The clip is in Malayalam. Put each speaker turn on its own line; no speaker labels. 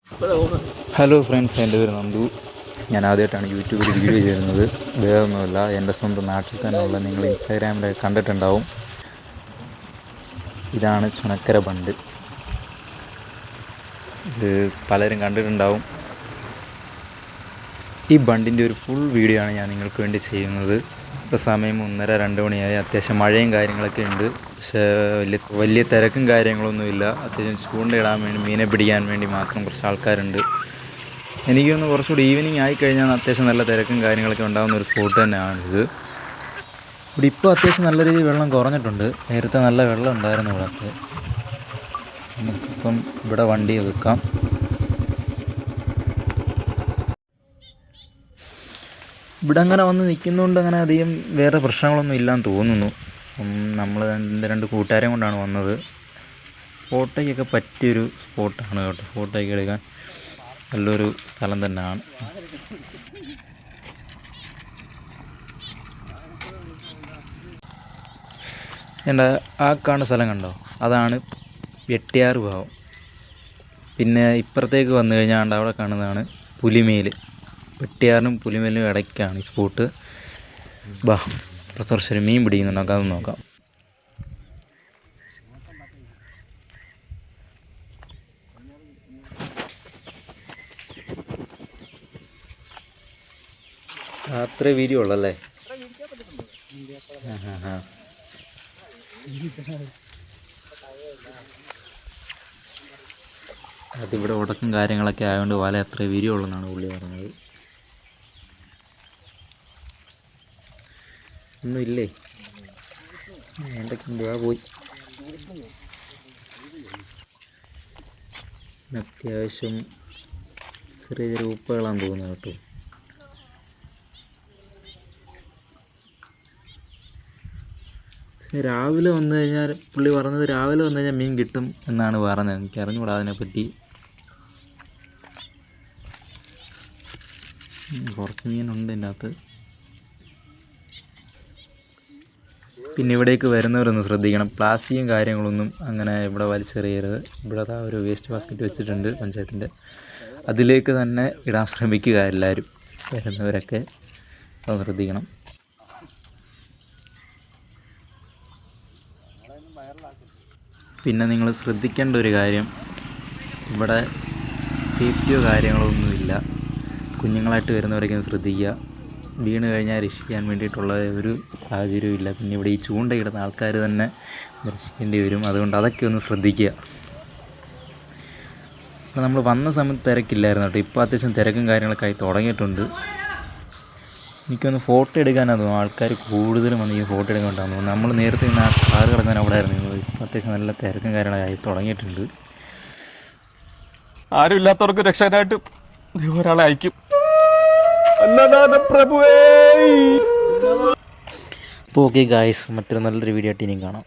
ഹലോ ഫ്രണ്ട്സ്, എൻ്റെ പേര് നന്ദു. ഞാൻ ആദ്യമായിട്ടാണ് യൂട്യൂബിൽ വീഡിയോ ചെയ്യുന്നത്. വേറൊന്നുമല്ല, എൻ്റെ സ്വന്തം നാട്ടിൽ തന്നെയുള്ള നിങ്ങൾ ഇൻസ്റ്റാഗ്രാമിലൊക്കെ കണ്ടിട്ടുണ്ടാവും. ഇതാണ് ചുനക്കര ബണ്ട്. ഇത് പലരും കണ്ടിട്ടുണ്ടാവും. ഈ ബണ്ടിൻ്റെ ഒരു ഫുൾ വീഡിയോ ആണ് ഞാൻ നിങ്ങൾക്ക് വേണ്ടി ചെയ്യുന്നത്. ഇപ്പോൾ സമയം 1:30-2 മണിയായി. അത്യാവശ്യം മഴയും കാര്യങ്ങളൊക്കെ ഉണ്ട്. പക്ഷേ വലിയ തിരക്കും കാര്യങ്ങളൊന്നുമില്ല. അത്യാവശ്യം ചൂണ്ടയിടാൻ വേണ്ടി, മീനെ പിടിക്കാൻ വേണ്ടി മാത്രം കുറച്ച് ആൾക്കാരുണ്ട്. എനിക്ക് തോന്നുന്നു കുറച്ചുകൂടി ഈവനിങ് ആയിക്കഴിഞ്ഞാൽ അത്യാവശ്യം നല്ല തിരക്കും കാര്യങ്ങളൊക്കെ ഉണ്ടാകുന്ന ഒരു സ്പോട്ട് തന്നെയാണിത്. ഇവിടെ ഇപ്പോൾ അത്യാവശ്യം നല്ല രീതിയിൽ വെള്ളം കുറഞ്ഞിട്ടുണ്ട്. നേരത്തെ നല്ല വെള്ളം ഉണ്ടായിരുന്നു ഇവിടുത്തെ. നമുക്കിപ്പം ഇവിടെ വണ്ടി ഒതുക്കാം. ഇവിടെ അങ്ങനെ വന്ന് നിൽക്കുന്നതുകൊണ്ട് അങ്ങനെ അധികം വേറെ പ്രശ്നങ്ങളൊന്നും ഇല്ലാന്ന് തോന്നുന്നു. നമ്മൾ എൻ്റെ 2 കൂട്ടുകാരെയും കൊണ്ടാണ് വന്നത്. ഫോട്ടോയ്ക്കൊക്കെ പറ്റിയൊരു സ്പോട്ടാണ് കേട്ടോ. ഫോട്ടോയ്ക്ക് എടുക്കാൻ നല്ലൊരു സ്ഥലം തന്നെയാണ്. എൻ്റെ ആ കാണുന്ന സ്ഥലം കണ്ടോ, അതാണ് വെട്ടിയാർ ഭാഗം. പിന്നെ ഇപ്പുറത്തേക്ക് വന്നു കഴിഞ്ഞാൽ അവിടെ കാണുന്നതാണ് പുലിമേൽ. വെട്ടിയാറിനും പുലിമേലിനും ഇടയ്ക്കാണ് ഈ സ്പോട്ട്. ഇപ്പം കുറച്ചൊരു മീൻ പിടിക്കുന്നുണ്ട്, നമുക്ക് അതൊന്ന് നോക്കാം. അത്ര വീര്യം ഉള്ളല്ലേ? അതിവിടെ ഉടക്കും കാര്യങ്ങളൊക്കെ ആയതുകൊണ്ട് വല അത്ര വീര്യമുള്ളതെന്നാണ് പുള്ളി പറഞ്ഞത്. ഒന്നും ഇല്ലേ? എന്തൊക്കെ പോയി. അത്യാവശ്യം ചെറിയ ചെറിയ ഉപ്പുകളാന്ന് തോന്നുന്നു കേട്ടോ. രാവിലെ വന്നു കഴിഞ്ഞാൽ പുള്ളി പറഞ്ഞത് രാവിലെ വന്നു കഴിഞ്ഞാൽ മീൻ കിട്ടും എന്നാണ് പറഞ്ഞത്. എനിക്ക് അറിഞ്ഞുകൂടാ അതിനെപ്പറ്റി. കുറച്ച് മീനുണ്ട് ഇതിൻ്റെ അകത്ത്. പിന്നെ ഇവിടേക്ക് വരുന്നവരൊന്ന് ശ്രദ്ധിക്കണം, പ്ലാസ്റ്റിക്കും കാര്യങ്ങളൊന്നും അങ്ങനെ ഇവിടെ വലിച്ചെറിയരുത്. ഇവിടെ ഒരു വേസ്റ്റ് ബാസ്ക്കറ്റ് വെച്ചിട്ടുണ്ട് പഞ്ചായത്തിൻ്റെ. അതിലേക്ക് തന്നെ ഇടാൻ ശ്രമിക്കുക എല്ലാവരും, വരുന്നവരൊക്കെ അത് ശ്രദ്ധിക്കണം. പിന്നെ നിങ്ങൾ ശ്രദ്ധിക്കേണ്ട ഒരു കാര്യം, ഇവിടെ സേഫ്റ്റിയോ കാര്യങ്ങളോ ഒന്നുമില്ല. കുഞ്ഞുങ്ങളായിട്ട് വരുന്നവരൊക്കെ ശ്രദ്ധിക്കുക. വീണ് കഴിഞ്ഞാൽ രക്ഷിക്കാൻ വേണ്ടിയിട്ടുള്ള ഒരു സാഹചര്യവും ഇല്ല. പിന്നെ ഇവിടെ ഈ ചൂണ്ടയിടുന്ന ആൾക്കാർ തന്നെ രക്ഷിക്കേണ്ടി വരും. അതുകൊണ്ട് അതൊക്കെ ഒന്ന് ശ്രദ്ധിക്കുക. അപ്പോൾ നമ്മൾ വന്ന സമയത്ത് തിരക്കില്ലായിരുന്നു കേട്ടോ. ഇപ്പോൾ അത്യാവശ്യം തിരക്കും കാര്യങ്ങളൊക്കെ ആയി തുടങ്ങിയിട്ടുണ്ട്. എനിക്കൊന്ന് ഫോട്ടോ എടുക്കാനാണ് തോന്നുന്നു ആൾക്കാർ കൂടുതലും വന്ന് ഈ ഫോട്ടോ എടുക്കാൻ ഉണ്ടാകുന്നു. നമ്മൾ നേരത്തെ ഇന്ന് ആ കാറ് കിടക്കാൻ അവിടെ ആയിരുന്നു. ഇപ്പോൾ അത്യാവശ്യം നല്ല തിരക്കും കാര്യങ്ങളൊക്കെ ആയി തുടങ്ങിയിട്ടുണ്ട്.
ആരും ഇല്ലാത്തവർക്ക് രക്ഷാനായിട്ട് ഒരാളെ അയക്കും.
അപ്പോൾ ഓക്കെ ഗായ്സ്, മറ്റൊരു നല്ലൊരു വീഡിയോ ആയിട്ട് ഇനിയും കാണാം.